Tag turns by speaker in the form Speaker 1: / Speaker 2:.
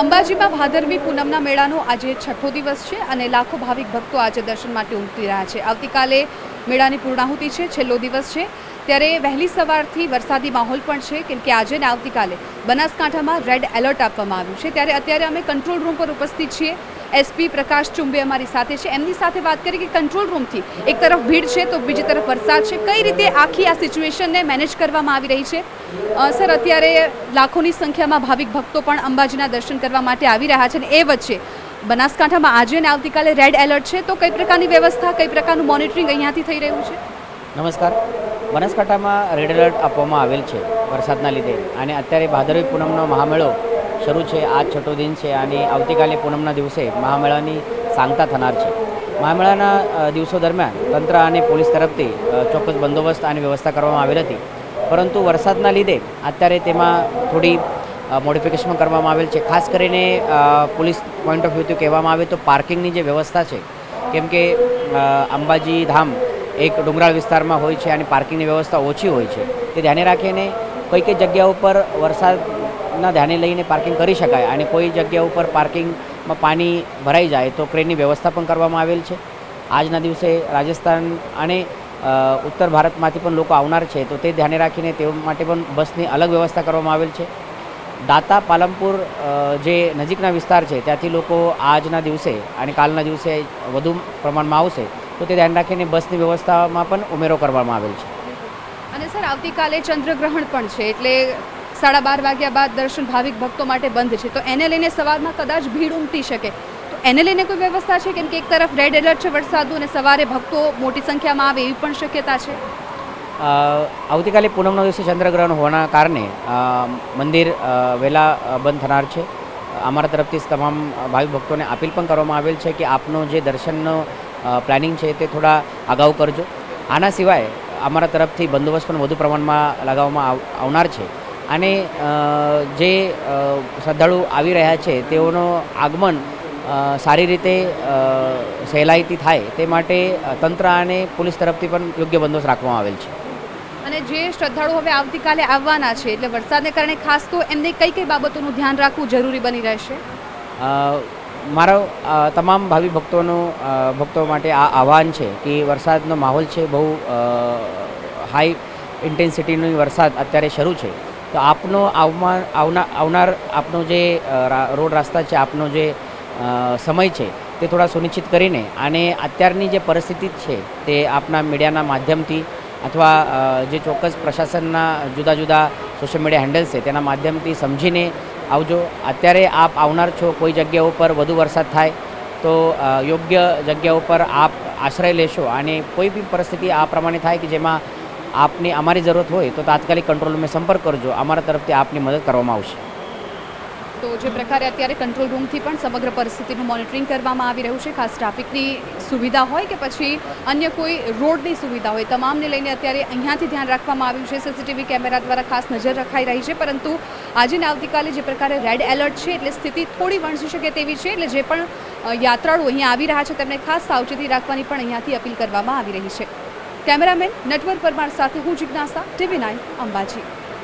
Speaker 1: અંબાજીમાં ભાદરવી પૂનમના મેળાનો આજે છઠ્ઠો દિવસ છે અને લાખો ભાવિક ભક્તો આજે દર્શન માટે ઉમટી રહ્યા છે। આવતીકાલે મેળાની પૂર્ણાહુતિ છે, છેલ્લો દિવસ છે, ત્યારે વહેલી સવારથી વરસાદી માહોલ પણ છે કેમ કે આજે ને આવતીકાલે બનાસકાંઠામાં રેડ એલર્ટ આપવામાં આવ્યું છે। ત્યારે અત્યારે અમે કંટ્રોલ રૂમ પર ઉપસ્થિત છીએ। એસપી પ્રકાશ ચુંબે અમારી સાથે છે, એમની સાથે વાત કરી કે કંટ્રોલ રૂમથી એક તરફ ભીડ છે તો બીજી તરફ વરસાદ છે, કઈ રીતે આખી આ સિચ્યુએશનને મેનેજ કરવામાં આવી રહી છે। સર, અત્યારે લાખોની સંખ્યામાં ભાવિક ભક્તો પણ અંબાજીના દર્શન કરવા માટે આવી રહ્યા છે અને એ વચ્ચે બનાસકાંઠામાં આજે અને આવતીકાલે રેડ એલર્ટ છે, તો કઈ પ્રકારની વ્યવસ્થા, કઈ પ્રકારનું મોનિટરિંગ અહીંયાથી થઈ રહ્યું છે?
Speaker 2: નમસ્કાર। બનાસકાંઠામાં રેડ એલર્ટ આપવામાં આવેલ છે વરસાદના લીધે અને અત્યારે ભાદરવી પૂનમનો મહામેળો શરૂ છે। આજ છઠ્ઠો દિન છે અને આવતીકાલે પૂનમના દિવસે મહામેળાની સાંગતા થનાર છે। મહામેળાના દિવસો દરમિયાન તંત્ર અને પોલીસ તરફથી ચોક્કસ બંદોબસ્ત અને વ્યવસ્થા કરવામાં આવેલ હતી, પરંતુ વરસાદના લીધે અત્યારે તેમાં થોડી મોડિફિકેશન કરવામાં આવેલ છે। ખાસ કરીને પોલીસ પોઈન્ટ ઓફ વ્યૂથી કહેવામાં આવે તો પાર્કિંગની જે વ્યવસ્થા છે, કેમ કે અંબાજી ધામ એક ડુંગરાળ વિસ્તારમાં હોય છે અને પાર્કિંગની વ્યવસ્થા ઓછી હોય છે, તે ધ્યાને રાખીને કઈ કઈ જગ્યા ઉપર વરસાદના ધ્યાને લઈને પાર્કિંગ કરી શકાય અને કોઈ જગ્યા ઉપર પાર્કિંગમાં પાણી ભરાઈ જાય તો ક્રેનની વ્યવસ્થા પણ કરવામાં આવેલ છે। આજના દિવસે રાજસ્થાન અને ઉત્તર ભારતમાંથી પણ લોકો આવનાર છે, તો તે ધ્યાને રાખીને તેઓ માટે પણ બસની અલગ વ્યવસ્થા કરવામાં આવેલ છે। દાતા પાલનપુર જે નજીકના વિસ્તાર છે ત્યાંથી લોકો આજના દિવસે અને કાલના દિવસે વધુ પ્રમાણમાં આવશે, તો તે ધ્યાન રાખીને બસની વ્યવસ્થામાં પણ ઉમેરો કરવામાં આવેલ છે।
Speaker 1: અને સર, આવતીકાલે ચંદ્રગ્રહણ પણ છે, એટલે 12:30 વાગ્યા બાદ દર્શન ભાવિક ભક્તો માટે બંધ છે, તો એને લઈને સવારમાં કદાચ ભીડ ઉમટી શકે, તો એને લઈને કોઈ વ્યવસ્થા છે? કેમ કે એક તરફ રેડ એલર્ટ છે વરસાદનું અને સવારે ભક્તો મોટી સંખ્યામાં આવે એવી પણ શક્યતા છે।
Speaker 2: આવતીકાલે પૂનમના દિવસે ચંદ્રગ્રહણ હોવાના કારણે મંદિર વહેલા બંધ થનાર છે। અમારા તરફથી તમામ ભાવિક ભક્તોને અપીલ પણ કરવામાં આવેલ છે કે આપનો જે દર્શનનો પ્લાનિંગ છે તે થોડા અગાઉ કરજો। આના સિવાય અમારા તરફથી બંદોબસ્ત પણ વધુ પ્રમાણમાં લગાવવામાં આવનાર છે અને જે શ્રદ્ધાળુ આવી રહ્યા છે તેઓનો આગમન સારી રીતે સહેલાઈથી થાય તે માટે તંત્ર અને પોલીસ તરફથી પણ યોગ્ય બંદોબસ્ત રાખવામાં આવેલ છે।
Speaker 1: અને જે શ્રદ્ધાળુ હવે આવતીકાલે આવવાના છે, એટલે વરસાદને કારણે ખાસ તો એમને કઈ કઈ બાબતોનું ધ્યાન રાખવું જરૂરી બની રહેશે?
Speaker 2: મારો તમામ ભાવિ ભક્તો માટે આ આહ્વાન છે કે વરસાદનો માહોલ છે, બહુ હાઈ ઇન્ટેન્સિટીનો વરસાદ અત્યારે શરૂ છે, તો આપનો આવનાર આપનો જે રોડ રસ્તા છે, આપનો જે સમય છે તે થોડા સુનિશ્ચિત કરીને અને અત્યારની જે પરિસ્થિતિ છે તે આપના મીડિયાના માધ્યમથી અથવા જે ચોક્કસ પ્રશાસનના જુદા જુદા સોશિયલ મીડિયા હેન્ડલ્સ છે તેના માધ્યમથી સમજીને આવજો। અત્યારે આપ આવનાર છો, કોઈ જગ્યા ઉપર વધુ વરસાદ થાય તો યોગ્ય જગ્યા ઉપર આપ આશ્રય લેશો અને કોઈ બી પરિસ્થિતિ આ પ્રમાણે થાય કે જેમાં આપની અમારી જરૂરત હોય તો તાત્કાલિક કંટ્રોલ રૂમમાં સંપર્ક કરજો, અમારા તરફથી આપની મદદ કરવામાં આવશે।
Speaker 1: તો જે પ્રકારે અત્યારે કંટ્રોલ રૂમથી પણ સમગ્ર પરિસ્થિતિનું મોનિટરિંગ કરવામાં આવી રહ્યું છે, ખાસ ટ્રાફિકની સુવિધા હોય કે પછી અન્ય કોઈ રોડની સુવિધા હોય, તમામને લઈને અત્યારે અહીંયાથી ધ્યાન રાખવામાં આવ્યું છે। સીસીટીવી કેમેરા દ્વારા ખાસ નજર રખાઈ રહી છે, પરંતુ આજે ને આવતીકાલે જે પ્રકારે રેડ એલર્ટ છે એટલે સ્થિતિ થોડી વણસી શકે તેવી છે, એટલે જે પણ યાત્રાળુ અહીંયા આવી રહ્યા છે તેમને ખાસ સાવચેતી રાખવાની પણ અહીંયાથી અપીલ કરવામાં આવી રહી છે। કેમેરામેન નટવર પરમાર સાથે હું જિજ્ઞાસા, TV9 અંબાજી।